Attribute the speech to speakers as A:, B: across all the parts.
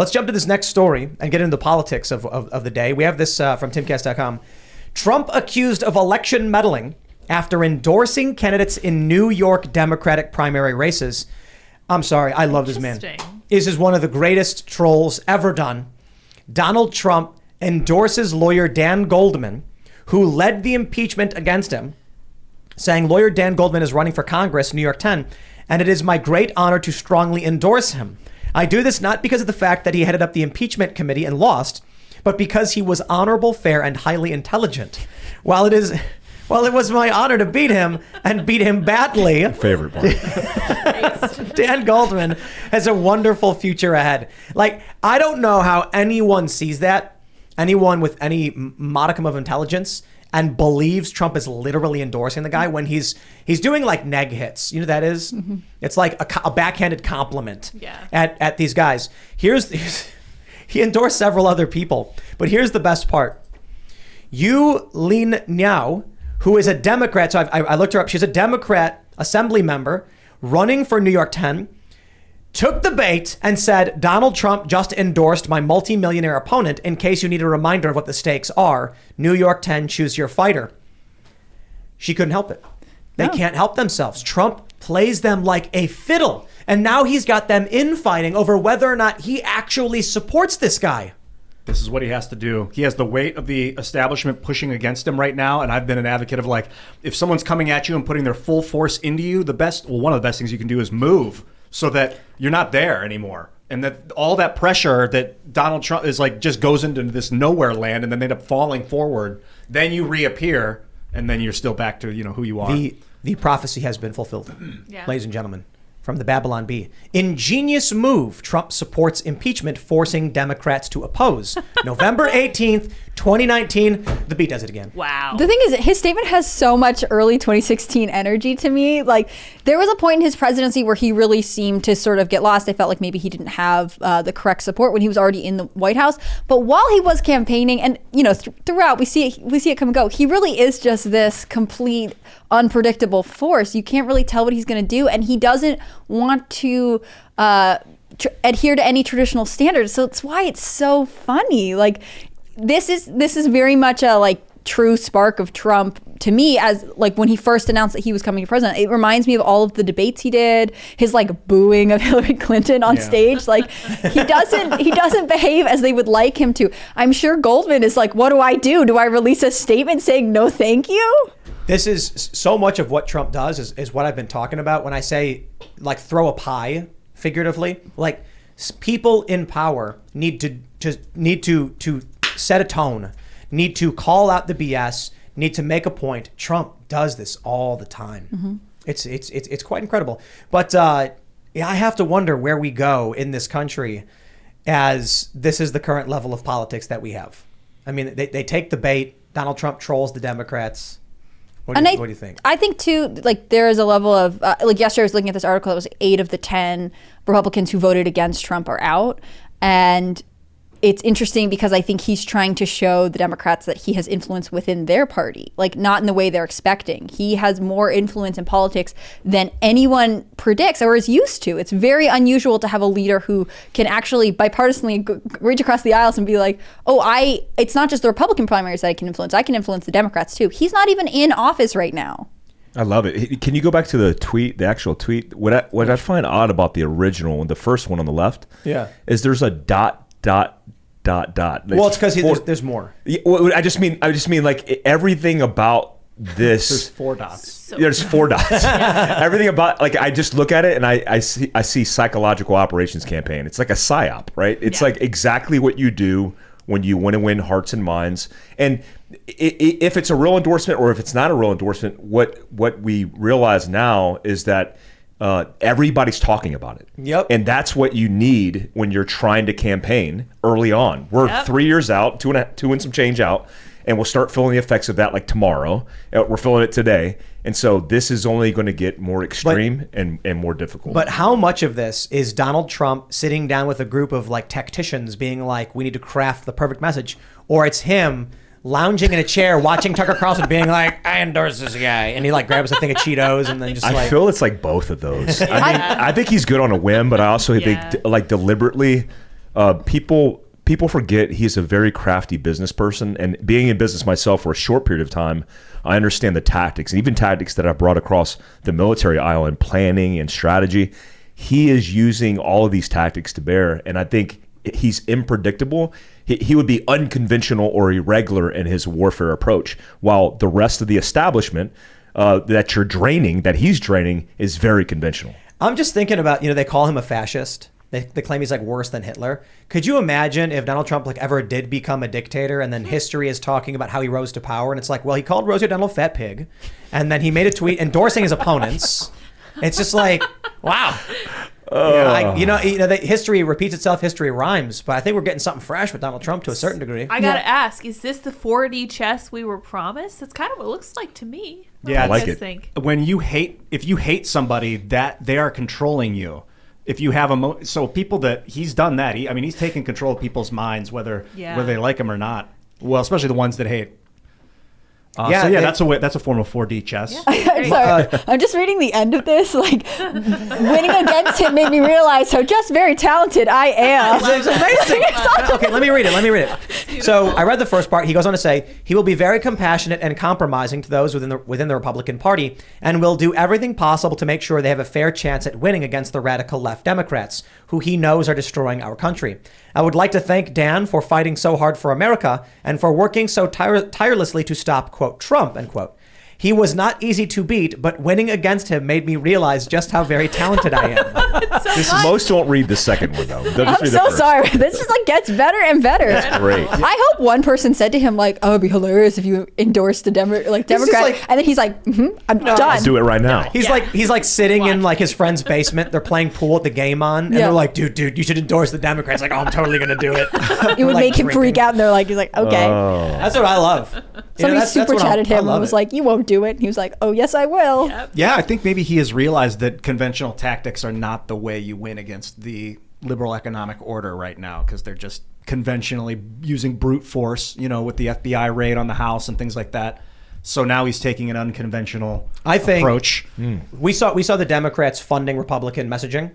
A: Let's jump to this next story and get into the politics of the day. We have this from Timcast.com. Trump accused of election meddling after endorsing candidates in New York Democratic primary races. I'm sorry, I love this man. This is one of the greatest trolls ever done. Donald Trump endorses lawyer Dan Goldman, who led the impeachment against him, saying lawyer Dan Goldman is running for Congress, New York 10, and it is my great honor to strongly endorse him. I do this not because of the fact that he headed up the impeachment committee and lost, but because he was honorable, fair, and highly intelligent. While it was my honor to beat him and beat him badly.
B: Favorite part.
A: Dan Goldman has a wonderful future ahead. Like, I don't know how anyone sees that, anyone with any modicum of intelligence, and believes Trump is literally endorsing the guy when he's doing like neg hits. You know what that is? Mm-hmm. It's like a backhanded compliment at these guys. He endorsed several other people, but here's the best part. Yu Lin Niao, who is a Democrat, so I looked her up. She's a Democrat assembly member running for New York 10, took the bait and said, Donald Trump just endorsed my multimillionaire opponent in case you need a reminder of what the stakes are. New York 10, choose your fighter. She couldn't help it. They can't help themselves. Trump plays them like a fiddle. And now he's got them infighting over whether or not he actually supports this guy.
C: This is what he has to do. He has the weight of the establishment pushing against him right now. And I've been an advocate of like, if someone's coming at you and putting their full force into you, one of the best things you can do is move so that you're not there anymore. And that all that pressure that Donald Trump is like just goes into this nowhere land and then they end up falling forward. Then you reappear and then you're still back to, who you are.
A: The prophecy has been fulfilled, ladies and gentlemen. From the Babylon Bee. Ingenious move. Trump supports impeachment, forcing Democrats to oppose. November 18th, 2019. The Bee does it again.
D: Wow.
E: The thing is, his statement has so much early 2016 energy to me. Like, there was a point in his presidency where he really seemed to sort of get lost. I felt like maybe he didn't have the correct support when he was already in the White House. But while he was campaigning, and throughout we see it come and go, he really is just this complete unpredictable force. You can't really tell what he's going to do, and he doesn't want to adhere to any traditional standards. So it's why it's so funny. Like, this is very much a true spark of Trump to me, as like when he first announced that he was coming to president. It reminds me of all of the debates he did, his booing of Hillary Clinton on stage. Like, he doesn't behave as they would like him to. I'm sure Goldman is like, what do I do? Do I release a statement saying no thank you?
A: This is so much of what Trump does is what I've been talking about when I say throw a pie figuratively. Like, people in power need to set a tone, need to call out the BS, need to make a point. Trump does this all the time. Mm-hmm. It's quite incredible. But I have to wonder where we go in this country as this is the current level of politics that we have. I mean, they take the bait. Donald Trump trolls the Democrats. What do you think? I
E: think too, there is a level of yesterday I was looking at this article. It was 8 of the 10 Republicans who voted against Trump are out, and it's interesting because I think he's trying to show the Democrats that he has influence within their party, not in the way they're expecting. He has more influence in politics than anyone predicts or is used to. It's very unusual to have a leader who can actually bipartisanly reach across the aisles and be like, it's not just the Republican primaries that I can influence the Democrats too. He's not even in office right now.
B: I love it. Can you go back to the actual tweet? What I find odd about the original one, the first one on the left, is there's a dot.
A: Well, it's because there's more.
B: I just mean everything about this.
A: There's 4 dots.
B: There's 4 dots. Everything about I just look at it and I see psychological operations campaign. It's like a psyop, right? It's exactly what you do when you want to win hearts and minds. And if it's a real endorsement or if it's not a real endorsement, what we realize now is that everybody's talking about it.
A: Yep.
B: And that's what you need when you're trying to campaign early on. We're 3 years out, two and some change out, and we'll start feeling the effects of that tomorrow. We're feeling it today. And so this is only going to get more extreme and more difficult.
A: But how much of this is Donald Trump sitting down with a group of tacticians being like, we need to craft the perfect message? Or it's him lounging in a chair watching Tucker Carlson being like, I endorse this guy, and he grabs a thing of Cheetos and then just
B: I feel it's both of those. I think he's good on a whim, but I also think deliberately People forget he's a very crafty business person, and being in business myself for a short period of time, I understand the tactics, and even tactics that I've brought across the military aisle in planning and strategy. He is using all of these tactics to bear, and I think he's unpredictable. He would be unconventional or irregular in his warfare approach, while the rest of the establishment that he's draining, is very conventional.
A: I'm just thinking about, they call him a fascist. They claim he's like worse than Hitler. Could you imagine if Donald Trump like ever did become a dictator, and then history is talking about how he rose to power, and it's like, well, he called Rosie O'Donnell fat pig, and then he made a tweet endorsing his opponents. It's just like, wow. History repeats itself, history rhymes, but I think we're getting something fresh with Donald Trump to a certain degree.
D: I gotta ask, is this the 4D chess we were promised? That's kind of what it looks like to me.
C: Yeah,
B: I like it.
D: Think?
C: If you hate somebody, that they are controlling you. If you have so people that he's done that, he's taken control of people's minds, whether they like him or not. Well, especially the ones that hate. That's a form of 4D chess.
D: Yeah.
E: I'm sorry. I'm just reading the end of this. Like, winning against him made me realize how just very talented I am.
A: It's amazing. Okay, let me read it. So I read the first part. He goes on to say, he will be very compassionate and compromising to those within the Republican Party, and will do everything possible to make sure they have a fair chance at winning against the radical left Democrats, who he knows are destroying our country. I would like to thank Dan for fighting so hard for America and for working so tirelessly to stop, quote, Trump, end quote. He was not easy to beat, but winning against him made me realize just how very talented I am.
B: Most won't read the second one, though.
E: I'm so sorry. This just like gets better and better.
B: That's great.
E: I hope one person said to him like, "Oh, it'd be hilarious if you endorsed the Democrat," and then he's like, "I'm done."
B: Let's do it right now.
A: He's like sitting in like his friend's basement. They're playing pool with the game on, and they're like, "Dude, you should endorse the Democrats." Like, "Oh, I'm totally gonna do it."
E: It would make him freak out, and they're like, "He's like, okay."
A: That's what I love.
E: Somebody super chatted him and was like, "You won't do it." And he was like, "Oh, yes, I will."
D: Yep.
C: Yeah, I think maybe he has realized that conventional tactics are not the way you win against the liberal economic order right now, because they're just conventionally using brute force, with the FBI raid on the House and things like that. So now he's taking an unconventional approach.
A: We saw the Democrats funding Republican messaging,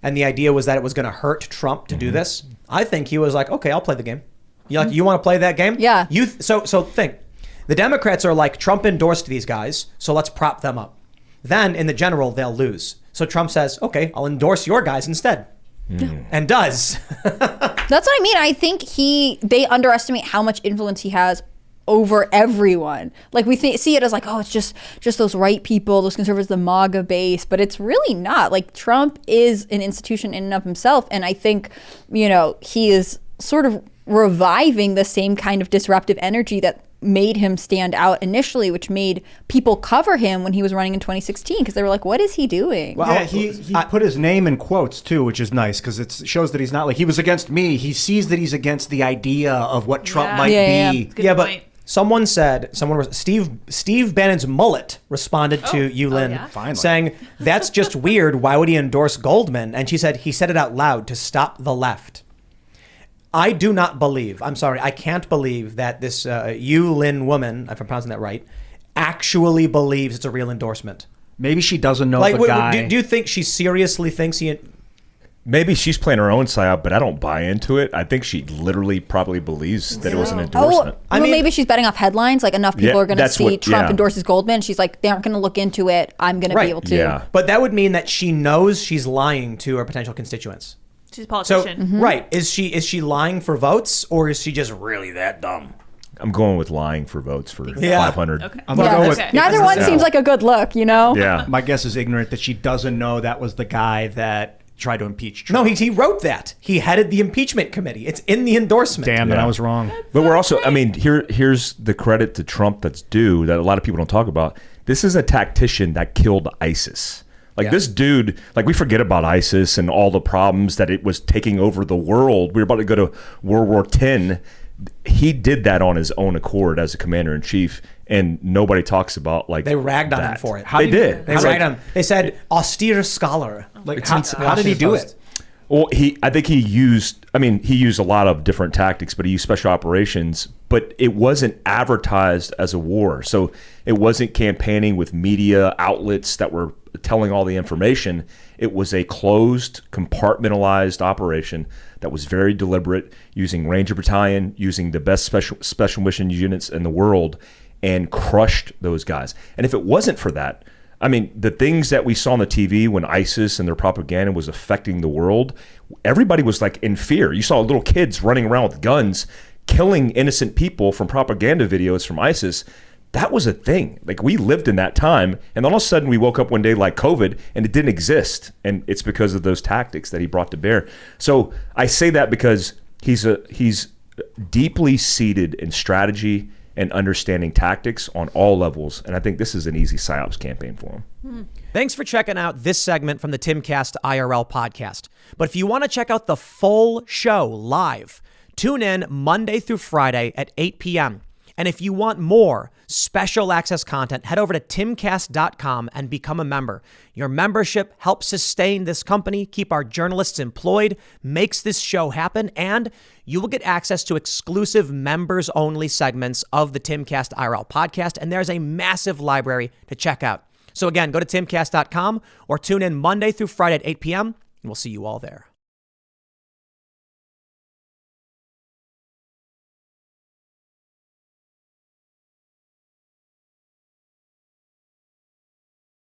A: and the idea was that it was going to hurt Trump to do this. I think he was like, okay, I'll play the game. You want to play that game?
E: Yeah.
A: So think. The Democrats are like, Trump endorsed these guys, so let's prop them up. Then in the general, they'll lose. So Trump says, okay, I'll endorse your guys instead. And does.
E: That's what I mean. I think they underestimate how much influence he has over everyone. Like we see it as like, oh, it's just those right people, those conservatives, the MAGA base, but it's really not. Like Trump is an institution in and of himself, and I think, he is sort of reviving the same kind of disruptive energy that made him stand out initially, which made people cover him when he was running in 2016, because they were like, what is he doing?
C: Well, he put his name in quotes too, which is nice, because it shows that he's not like he was against me. He sees that he's against the idea of what Trump might be.
D: Good point.
A: But someone was Steve Bannon's mullet responded to Yulin saying, that's just weird. Why would he endorse Goldman? And she said he said it out loud to stop the left. I do not believe, I'm sorry, I can't believe that this Yulin woman, if I'm pronouncing that right, actually believes it's a real endorsement.
C: Maybe she doesn't know the guy.
A: Do you think she seriously thinks he...
B: Maybe she's playing her own psyop, but I don't buy into it. I think she literally probably believes that it was an endorsement.
E: Maybe she's betting off headlines. Like enough people are going to see Trump endorses Goldman. She's like, they aren't going to look into it. I'm going to be able to.
B: Yeah.
A: But that would mean that she knows she's lying to her potential constituents.
D: She's a politician.
A: So, right. Is she lying for votes, or is she just really that dumb?
B: I'm going with lying for votes for 500.
D: Okay.
C: I'm going to go with...
E: Neither one seems like a good look,
B: Yeah.
C: My guess is ignorant that she doesn't know that was the guy that tried to impeach Trump.
A: No, he wrote that. He headed the impeachment committee. It's in the endorsement.
C: Damn, and I was wrong.
B: But we're also, here's the credit to Trump that's due that a lot of people don't talk about. This is a tactician that killed ISIS. This dude, we forget about ISIS and all the problems that it was taking over the world. We were about to go to World War X. He did that on his own accord as a commander in chief, and nobody talks about
A: they ragged on him for it.
B: They did.
A: They ragged on him. They said austere scholar.
C: How did he do it?
B: Well, I think he used a lot of different tactics, but he used special operations, but it wasn't advertised as a war. So it wasn't campaigning with media outlets that were telling all the information. It was a closed, compartmentalized operation that was very deliberate, using Ranger Battalion, using the best special mission units in the world, and crushed those guys. And if it wasn't for that, I mean, the things that we saw on the TV when ISIS and their propaganda was affecting the world, everybody was like in fear. You saw little kids running around with guns, killing innocent people from propaganda videos from ISIS. That was a thing. Like, we lived in that time, and then all of a sudden we woke up one day like COVID and it didn't exist. And it's because of those tactics that he brought to bear. So I say that because he's deeply seated in strategy and understanding tactics on all levels. And I think this is an easy PsyOps campaign for him.
A: Thanks for checking out this segment from the Timcast IRL podcast. But if you want to check out the full show live, tune in Monday through Friday at 8 p.m. And if you want more special access content, head over to timcast.com and become a member. Your membership helps sustain this company, keep our journalists employed, makes this show happen, and you will get access to exclusive members-only segments of the Timcast IRL podcast, and there's a massive library to check out. So again, go to timcast.com or tune in Monday through Friday at 8 p.m., and we'll see you all there.